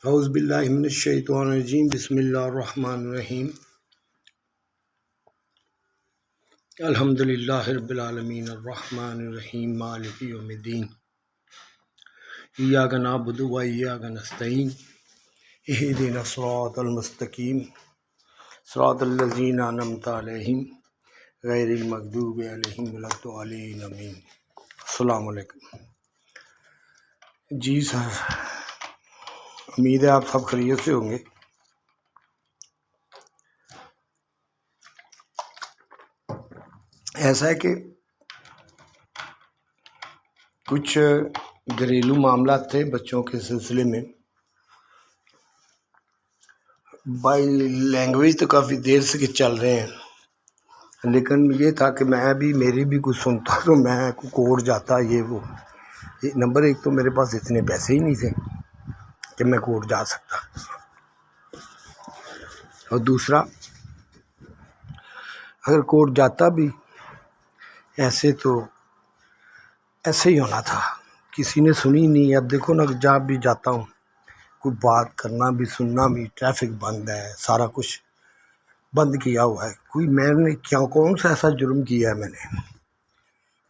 اعوذ باللہ من الشیطان الرجیم بسم اللہ الرحمن الرحیم الحمد للہ رب العالمین الرحمن الرحیم مالک یوم الدین ایاک نعبد و ایاک نستعین اہدنا الصراط المستقیم صراط الذین انعمت علیہم غیر المغضوب علیہم ولا الضالین آمین۔ السلام علیکم جی سر، امید ہے آپ سب خیریت سے ہوں گے۔ ایسا ہے کہ کچھ گھریلو معاملات تھے بچوں کے سلسلے میں۔ بائی لینگویج تو کافی دیر سے کہ چل رہے ہیں، لیکن یہ تھا کہ میں بھی میری بھی کچھ سنتا تو میں کوٹ جاتا یہ وہ۔ نمبر ایک تو میرے پاس اتنے پیسے ہی نہیں تھے کہ میں کوٹ جا سکتا، اور دوسرا اگر کوٹ جاتا بھی ایسے تو ایسے ہی ہونا تھا، کسی نے سنی نہیں۔ اب دیکھو نا، جہاں بھی جاتا ہوں کوئی بات کرنا بھی سننا بھی، ٹریفک بند ہے، سارا کچھ بند کیا ہوا ہے۔ کوئی میں نے کون سا ایسا جرم کیا ہے میں نے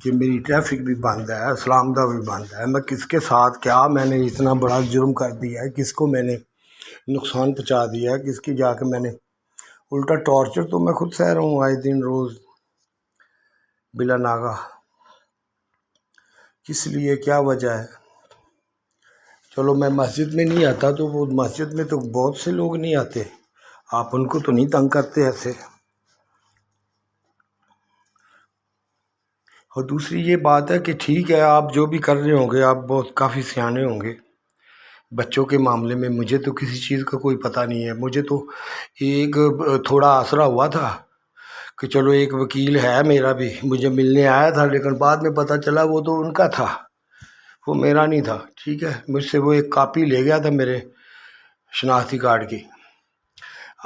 کہ میری ٹریفک بھی بند ہے، اسلام دا بھی بند ہے؟ میں کس کے ساتھ کیا میں نے اتنا بڑا جرم کر دیا ہے؟ کس کو میں نے نقصان پہنچا دیا ہے؟ کس کی جا کے میں نے الٹا ٹارچر تو میں خود سہ رہا ہوں آئے دن روز بلا ناغہ۔ کس لیے؟ کیا وجہ ہے؟ چلو میں مسجد میں نہیں آتا تو وہ مسجد میں تو بہت سے لوگ نہیں آتے، آپ ان کو تو نہیں تنگ کرتے ایسے۔ اور دوسری یہ بات ہے کہ ٹھیک ہے، آپ جو بھی کر رہے ہوں گے، آپ بہت کافی سیانے ہوں گے بچوں کے معاملے میں۔ مجھے تو کسی چیز کا کوئی پتہ نہیں ہے۔ مجھے تو ایک تھوڑا آسرا ہوا تھا کہ چلو ایک وکیل ہے میرا بھی، مجھے ملنے آیا تھا، لیکن بعد میں پتہ چلا وہ تو ان کا تھا، وہ میرا نہیں تھا۔ ٹھیک ہے، مجھ سے وہ ایک کاپی لے گیا تھا میرے شناختی کارڈ کی۔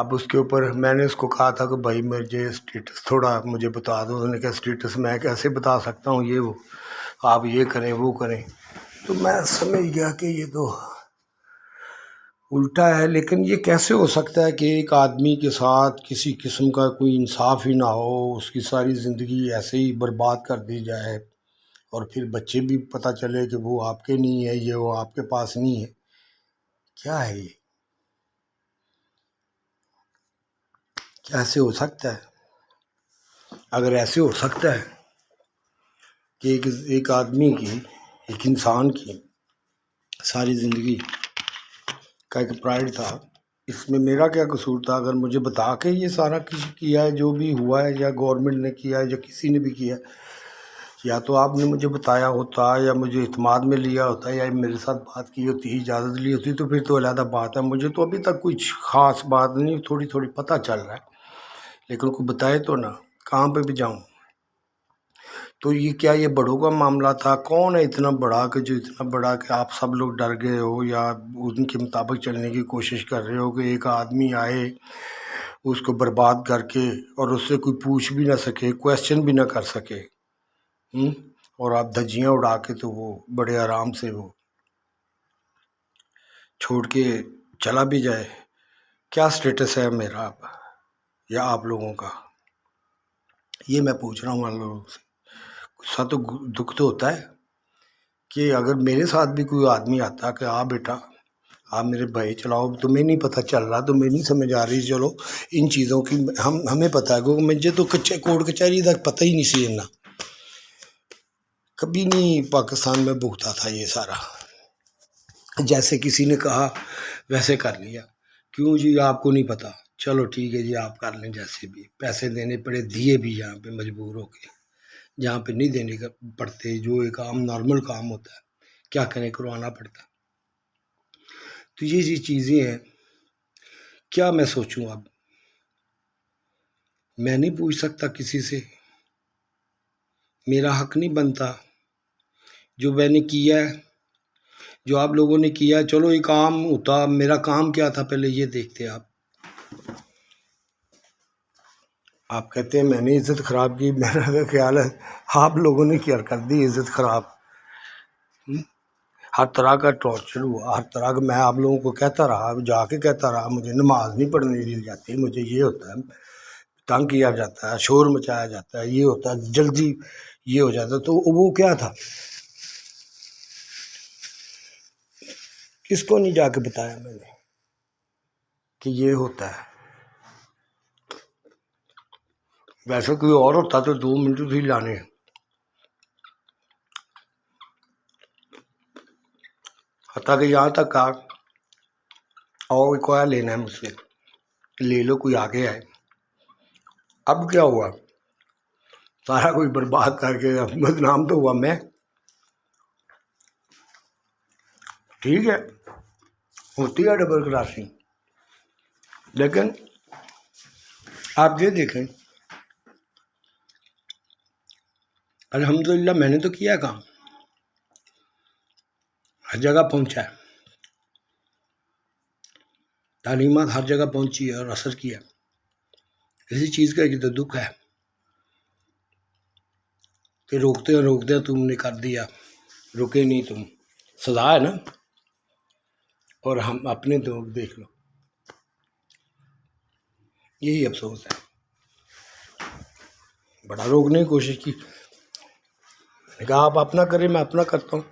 اب اس کے اوپر میں نے اس کو کہا تھا کہ بھائی مجھے اسٹیٹس تھوڑا مجھے بتا دو۔ اس نے کہا اسٹیٹس میں کیسے بتا سکتا ہوں، یہ وہ آپ یہ کریں وہ کریں۔ تو میں سمجھ گیا کہ یہ تو الٹا ہے۔ لیکن یہ کیسے ہو سکتا ہے کہ ایک آدمی کے ساتھ کسی قسم کا کوئی انصاف ہی نہ ہو، اس کی ساری زندگی ایسے ہی برباد کر دی جائے، اور پھر بچے بھی پتہ چلے کہ وہ آپ کے نہیں ہے، یہ وہ آپ کے پاس نہیں ہے؟ کیا ہے یہ؟ کیسے ہو سکتا ہے؟ اگر ایسے ہو سکتا ہے کہ ایک آدمی کی، ایک انسان کی ساری زندگی کا ایک پرائڈ تھا، اس میں میرا کیا قصور تھا؟ اگر مجھے بتا کے یہ سارا کچھ کیا ہے جو بھی ہوا ہے، یا گورنمنٹ نے کیا ہے یا کسی نے بھی کیا ہے، یا تو آپ نے مجھے بتایا ہوتا، یا مجھے اعتماد میں لیا ہوتا، یا میرے ساتھ بات کی ہوتی، اجازت لی ہوتی، تو پھر تو علیحدہ بات ہے۔ مجھے تو ابھی تک کچھ خاص بات نہیں، تھوڑی تھوڑی پتہ چل رہا ہے، لیکن کوئی بتائے تو نا، کہاں پہ بھی جاؤں؟ تو یہ کیا یہ بڑوں کا معاملہ تھا؟ کون ہے اتنا بڑا کہ جو اتنا بڑا کہ آپ سب لوگ ڈر گئے ہو، یا ان کے مطابق چلنے کی کوشش کر رہے ہو کہ ایک آدمی آئے اس کو برباد کر کے، اور اس سے کوئی پوچھ بھی نہ سکے، کویسچن بھی نہ کر سکے، اور آپ دھجیاں اڑا کے تو وہ بڑے آرام سے وہ چھوڑ کے چلا بھی جائے؟ کیا سٹیٹس ہے میرا اب یا آپ لوگوں کا؟ یہ میں پوچھ رہا ہوں آپ لوگوں سے۔ غصہ تو دکھ تو ہوتا ہے کہ اگر میرے ساتھ بھی کوئی آدمی آتا کہ بیٹا آپ میرے بھائی چلاؤ، تمہیں نہیں پتہ چل رہا، تمہیں نہیں سمجھ آ رہی، چلو ان چیزوں کی ہمیں پتہ ہے، کیونکہ مجھے تو کورٹ کچہری تک پتہ ہی نہیں سی نا، کبھی نہیں پاکستان میں بھگتا تھا یہ سارا۔ جیسے کسی نے کہا ویسے کر لیا، کیوں جی آپ کو نہیں پتہ؟ چلو ٹھیک ہے جی، آپ کر لیں، جیسے بھی پیسے دینے پڑے دیے بھی، یہاں پہ مجبور ہو کے، جہاں پہ نہیں دینے کا پڑتے، جو ایک عام نارمل کام ہوتا ہے، کیا کریں، کروانا پڑتا۔ تو یہ چیزیں ہیں، کیا میں سوچوں؟ اب میں نہیں پوچھ سکتا کسی سے، میرا حق نہیں بنتا جو میں نے کیا ہے، جو آپ لوگوں نے کیا ہے۔ چلو ایک کام ہوتا، میرا کام کیا تھا پہلے یہ دیکھتے آپ کہتے ہیں میں نے عزت خراب کی، میرا خیال ہے آپ لوگوں نے کیا کر دی عزت خراب۔ ہر طرح کا ٹارچر ہوا، ہر طرح کا. میں آپ لوگوں کو کہتا رہا، جا کے کہتا رہا مجھے نماز نہیں پڑھنے دی جاتی، مجھے یہ ہوتا ہے، تنگ کیا جاتا ہے، شور مچایا جاتا ہے، یہ ہوتا ہے، جلدی یہ ہو جاتا ہے. تو وہ کیا تھا؟ کس کو نہیں جا کے بتایا میں نے کہ یہ ہوتا ہے؟ ویسے کوئی اور ہوتا تو 2 منٹ بھی لانے. حتیٰ کہ یہاں تک کہا اور کویا لینا ہے مجھ سے، لے لو، کوئی آگے آئے. اب کیا ہوا؟ سارا کوئی برباد کر کے بدنام تو ہوا میں. ٹھیک ہے، ہوتی ہے ڈبل کراسنگ، لیکن آپ یہ دیکھیں الحمدللہ میں نے تو کیا کام، ہر جگہ پہنچا ہے، تعلیمات ہر جگہ پہنچی ہے اور اثر کیا. کسی چیز کا یہ تو دکھ ہے کہ روکتے تم نے کر دیا، رکے نہیں تم، سزا ہے نا. اور ہم اپنے تو دیکھ لو، یہی افسوس ہے. بڑا روکنے کی کوشش کی، میں نے کہا آپ اپنا کریں، میں اپنا کرتا ہوں.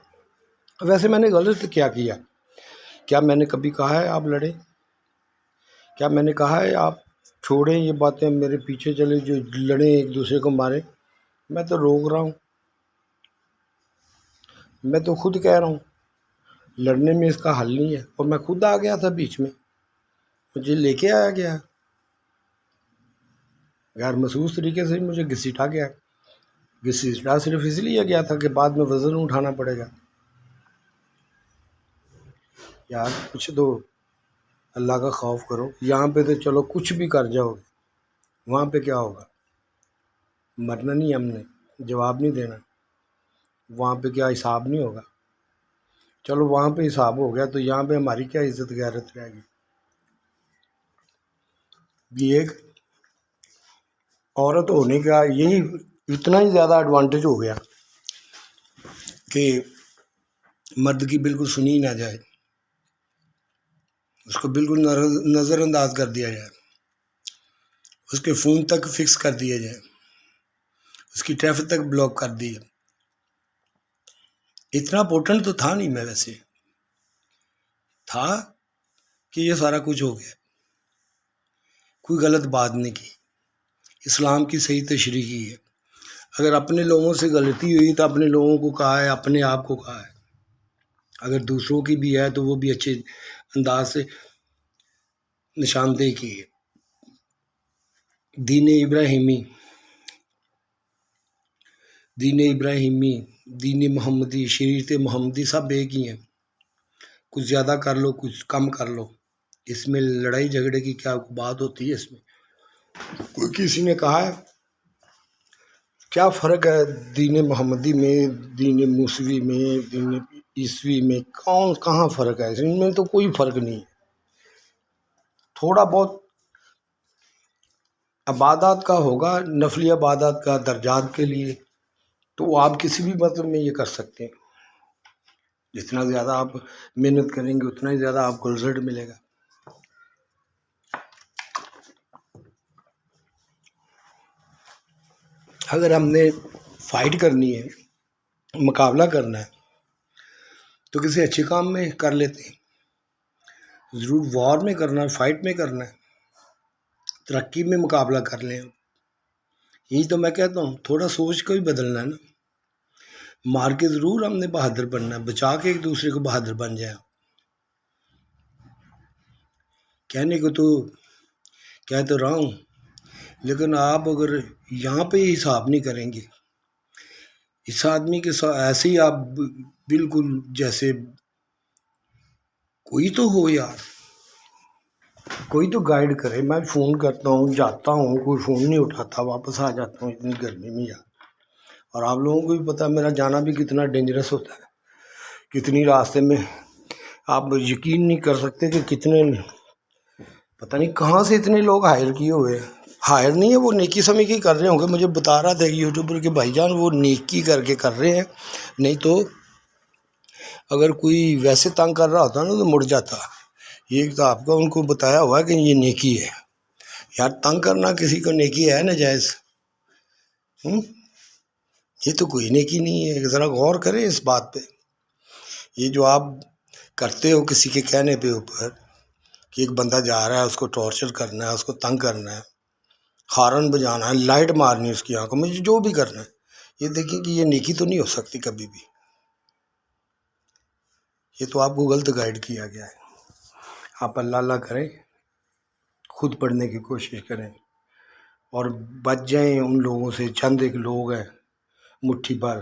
ویسے میں نے غلط کیا؟ کیا میں نے کبھی کہا ہے آپ لڑیں؟ کیا میں نے کہا ہے آپ چھوڑیں یہ باتیں، میرے پیچھے چلے جو لڑیں ایک دوسرے کو ماریں؟ میں تو روک رہا ہوں، میں تو خود کہہ رہا ہوں لڑنے میں اس کا حل نہیں ہے. اور میں خود آ گیا تھا بیچ میں، مجھے لے کے آیا گیا غیر محسوس طریقے سے، مجھے گھسیٹا گیا. گھسیٹا صرف اس لیے گیا تھا کہ بعد میں وزن اٹھانا پڑے گا. یار کچھ تو اللہ کا خوف کرو. یہاں پہ تو چلو کچھ بھی کر جاؤ، وہاں پہ کیا ہوگا؟ مرنا نہیں ہم نے، جواب نہیں دینا، وہاں پہ کیا حساب نہیں ہوگا؟ چلو وہاں پہ حساب ہو گیا تو یہاں پہ ہماری کیا عزت غیرت رہے گی؟ یہ ایک عورت ہونے کا یہی اتنا ہی زیادہ ایڈوانٹیج ہو گیا کہ مرد کی بالکل سنی نہ جائے، اس کو بالکل نظر انداز کر دیا جائے، اس کے فون تک فکس کر دیا جائے، اس کی ٹریفک تک بلاک کر دی. اتنا پوٹنٹ تو تھا نہیں میں، ویسے تھا کہ یہ سارا کچھ ہو گیا. کوئی غلط بات نہیں کی، اسلام کی صحیح تشریح کی ہے. اگر اپنے لوگوں سے غلطی ہوئی تو اپنے لوگوں کو کہا ہے، اپنے آپ کو کہا ہے. اگر دوسروں کی بھی ہے تو وہ بھی اچھے انداز سے نشاندہی کی ہے. دین ابراہیمی، دین محمدی، شریعت محمدی سب ایک ہی ہیں. کچھ زیادہ کر لو، کچھ کم کر لو، اس میں لڑائی جھگڑے کی کیا بات ہوتی ہے؟ اس میں کوئی کسی نے کہا ہے کیا فرق ہے دین محمدی میں، دین موسوی میں، دین عیسوی میں؟ کہاں فرق ہے؟ ان میں تو کوئی فرق نہیں ہے. تھوڑا بہت عبادات کا ہوگا، نفلی عبادات کا درجات کے لیے، تو آپ کسی بھی مذہب میں یہ کر سکتے ہیں. جتنا زیادہ آپ محنت کریں گے اتنا ہی زیادہ آپ کو رزلٹ ملے گا. اگر ہم نے فائٹ کرنی ہے، مقابلہ کرنا ہے، تو کسی اچھے کام میں کر لیتے ہیں. ضرور وار میں کرنا ہے، فائٹ میں کرنا ہے، ترقی میں مقابلہ کر لیں. یہی تو میں کہتا ہوں تھوڑا سوچ کو ہی بدلنا ہے نا. مار کے ضرور ہم نے بہادر بننا ہے، بچا کے ایک دوسرے کو بہادر بن جائے. کہنے کو تو کہہ تو رہا ہوں، لیکن آپ اگر یہاں پہ ہی حساب نہیں کریں گے، اس آدمی کے ساتھ ایسے ہی آپ بالکل جیسے کوئی تو ہو یار، کوئی تو گائیڈ کرے. میں فون کرتا ہوں، جاتا ہوں، کوئی فون نہیں اٹھاتا، واپس آ جاتا ہوں اتنی گرمی میں یار. اور آپ لوگوں کو بھی پتہ ہے میرا جانا بھی کتنا ڈینجرس ہوتا ہے، کتنی راستے میں آپ یقین نہیں کر سکتے کہ کتنے، پتہ نہیں کہاں سے اتنے لوگ ہائر کیے ہوئے ہیں. ہائر نہیں ہے، وہ نیکی سمجھ کے کر رہے ہوں گے. مجھے بتا رہا تھا یوٹیوبر کے بھائی جان وہ نیکی کر کے کر رہے ہیں، نہیں تو اگر کوئی ویسے تنگ کر رہا ہوتا نا تو مڑ جاتا. یہ تو آپ کو ان کو بتایا ہوا ہے کہ یہ نیکی ہے. یار تنگ کرنا کسی کو نیکی ہے ناجائز؟ یہ تو کوئی نیکی نہیں ہے. ذرا غور کریں اس بات پہ. یہ جو آپ کرتے ہو کسی کے کہنے پہ اوپر کہ ایک بندہ جا رہا ہے، اس کو ٹارچر کرنا ہے، اس کو تنگ کرنا ہے، ہارن بجانا ہے، لائٹ مارنی ہے اس کی آنکھوں میں، جو بھی کرنا ہے، یہ دیکھیں کہ یہ نیکی تو نہیں ہو سکتی کبھی بھی. یہ تو آپ کو غلط گائیڈ کیا گیا ہے. آپ اللہ اللہ کریں، خود پڑھنے کی کوشش کریں اور بچ جائیں ان لوگوں سے. چند ایک لوگ ہیں مٹھی بھر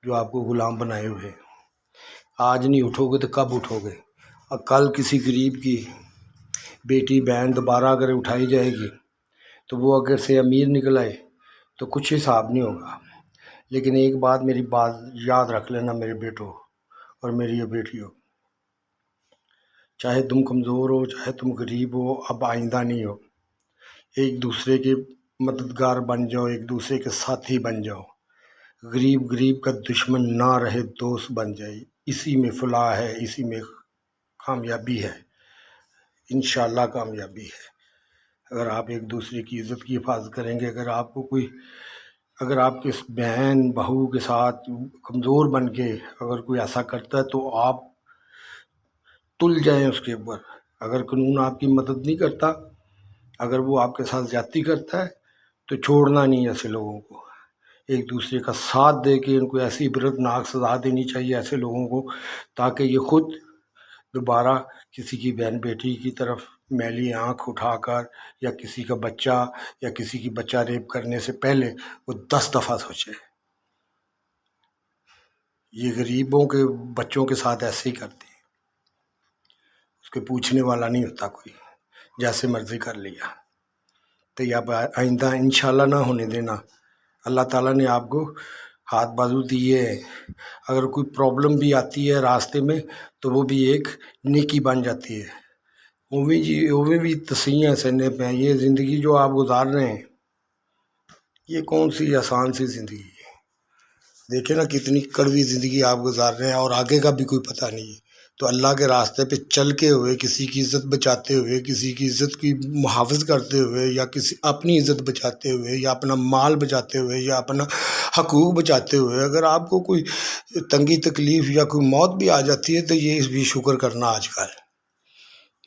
جو آپ کو غلام بنائے ہوئے. آج نہیں اٹھو گے تو کب اٹھو گے؟ اور کل کسی غریب کی بیٹی بہن دوبارہ اگر اٹھائی جائے گی تو وہ اگر سے امیر نکل آئے تو کچھ حساب نہیں ہوگا. لیکن ایک بات میری بات یاد رکھ لینا میرے بیٹوں اور میری یہ بیٹیوں، چاہے تم کمزور ہو، چاہے تم غریب ہو، اب آئندہ نہیں ہو. ایک دوسرے کے مددگار بن جاؤ، ایک دوسرے کے ساتھی بن جاؤ. غریب کا دشمن نہ رہے، دوست بن جائے. اسی میں فلاح ہے، اسی میں کامیابی ہے، انشاءاللہ کامیابی ہے. اگر آپ ایک دوسرے کی عزت کی حفاظت کریں گے. اگر آپ کے بہن بہو کے ساتھ کمزور بن کے اگر کوئی ایسا کرتا ہے تو آپ تل جائیں اس کے اوپر. اگر قانون آپ کی مدد نہیں کرتا، اگر وہ آپ کے ساتھ زیادتی کرتا ہے تو چھوڑنا نہیں ایسے لوگوں کو. ایک دوسرے کا ساتھ دے کے ان کو ایسی عبرتناک سزا دینی چاہیے ایسے لوگوں کو، تاکہ یہ خود دوبارہ کسی کی بہن بیٹی کی طرف میلی آنکھ اٹھا کر یا کسی کا بچہ یا کسی کی بچہ ریپ کرنے سے پہلے وہ 10 دفعہ سوچے. یہ غریبوں کے بچوں کے ساتھ ایسے ہی کرتے ہیں. اس کے پوچھنے والا نہیں ہوتا کوئی، جیسے مرضی کر لیا. تو یہ اب آئندہ انشاءاللہ نہ ہونے دینا. اللہ تعالیٰ نے آپ کو ہاتھ بازو دیے ہیں. اگر کوئی پرابلم بھی آتی ہے راستے میں تو وہ بھی ایک نیکی بن جاتی ہے. اوویں بھی تسیاں سہنے پہ ہیں. یہ زندگی جو آپ گزار رہے ہیں یہ کون سی آسان سی زندگی ہے؟ دیکھیں نا کتنی کڑوی زندگی آپ گزار رہے ہیں اور آگے کا بھی کوئی پتہ نہیں ہے. تو اللہ کے راستے پہ چل کے ہوئے، کسی کی عزت بچاتے ہوئے، کسی کی عزت کی محافظ کرتے ہوئے، یا کسی اپنی عزت بچاتے ہوئے، یا اپنا مال بچاتے ہوئے، یا اپنا حقوق بچاتے ہوئے اگر آپ کو کوئی تنگی تکلیف یا کوئی موت بھی آ جاتی ہے تو یہ بھی شکر کرنا آج کل.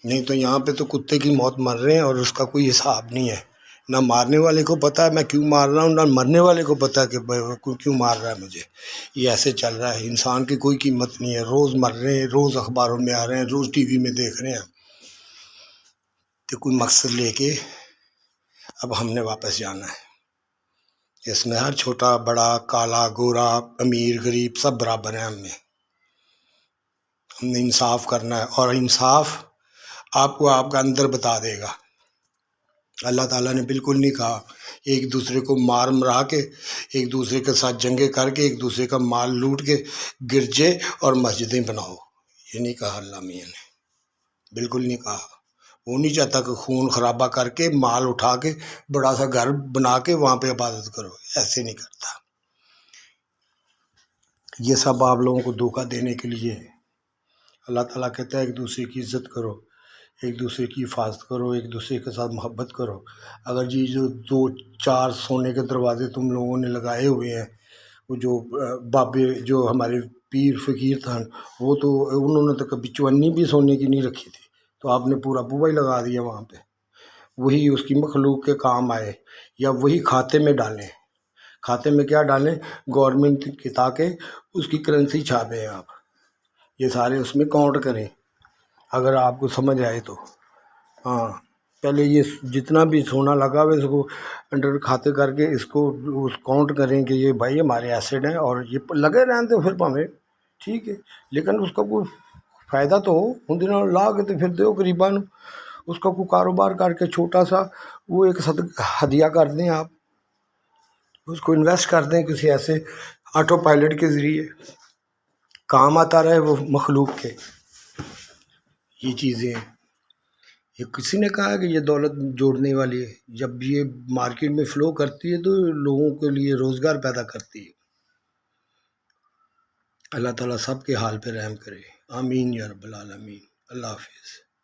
نہیں تو یہاں پہ تو کتے کی موت مر رہے ہیں اور اس کا کوئی حساب نہیں ہے. نہ مارنے والے کو پتہ ہے میں کیوں مار رہا ہوں، نہ مرنے والے کو پتہ ہے کہ کیوں مار رہا ہے مجھے. یہ ایسے چل رہا ہے. انسان کی کوئی قیمت نہیں ہے. روز مر رہے ہیں، روز اخباروں میں آ رہے ہیں، روز ٹی وی میں دیکھ رہے ہیں. تو کوئی مقصد لے کے اب ہم نے واپس جانا ہے. اس میں ہر چھوٹا بڑا، کالا گورا، امیر غریب سب برابر ہیں. ہم نے انصاف کرنا ہے اور انصاف آپ کو آپ کا اندر بتا دے گا. اللہ تعالیٰ نے بالکل نہیں کہا ایک دوسرے کو مار مرا کے، ایک دوسرے کے ساتھ جنگیں کر کے، ایک دوسرے کا مال لوٹ کے گرجے اور مسجدیں بناؤ. یہ نہیں کہا اللہ میاں نے، بالکل نہیں کہا. وہ نہیں چاہتا کہ خون خرابہ کر کے مال اٹھا کے بڑا سا گھر بنا کے وہاں پہ عبادت کرو. ایسے نہیں کرتا. یہ سب آپ لوگوں کو دھوکہ دینے کے لیے ہے. اللہ تعالیٰ کہتا ہے ایک دوسرے کی عزت کرو، ایک دوسرے کی حفاظت کرو، ایک دوسرے کے ساتھ محبت کرو. اگر جی جو 2-4 سونے کے دروازے تم لوگوں نے لگائے ہوئے ہیں، وہ جو بابے جو ہمارے پیر فقیر تھا وہ تو انہوں نے تو کبھی چونی بھی سونے کی نہیں رکھی تھی، تو آپ نے پورا بوبا ہی لگا دیا وہاں پہ. وہی اس کی مخلوق کے کام آئے، یا وہی کھاتے میں ڈالیں. کھاتے میں کیا ڈالیں؟ گورنمنٹ کی، تاکہ اس کی کرنسی چھاپیں آپ. یہ سارے اس میں کاؤنٹ کریں اگر آپ کو سمجھ آئے تو. ہاں پہلے یہ جتنا بھی سونا لگا ہوا ہے اس کو انڈر کھاتے کر کے اس کو کاؤنٹ کریں کہ یہ بھائی ہمارے ایسڈ ہیں، اور یہ لگے رہنے تو پھر پاویں ٹھیک ہے، لیکن اس کا کوئی فائدہ تو ہو. ان دنوں لا کے تو پھر دو غریباں نو. اس کا کوئی کاروبار کر کے چھوٹا سا وہ ایک ہدیہ کر دیں آپ، اس کو انویسٹ کر دیں کسی ایسے آٹو پائلٹ کے ذریعے، کام آتا رہے وہ مخلوق کے. یہ چیزیں یہ کسی نے کہا کہ یہ دولت جوڑنے والی ہے. جب یہ مارکیٹ میں فلو کرتی ہے تو لوگوں کے لیے روزگار پیدا کرتی ہے. اللہ تعالیٰ سب کے حال پہ رحم کرے، آمین یا رب العالمین۔ اللہ حافظ۔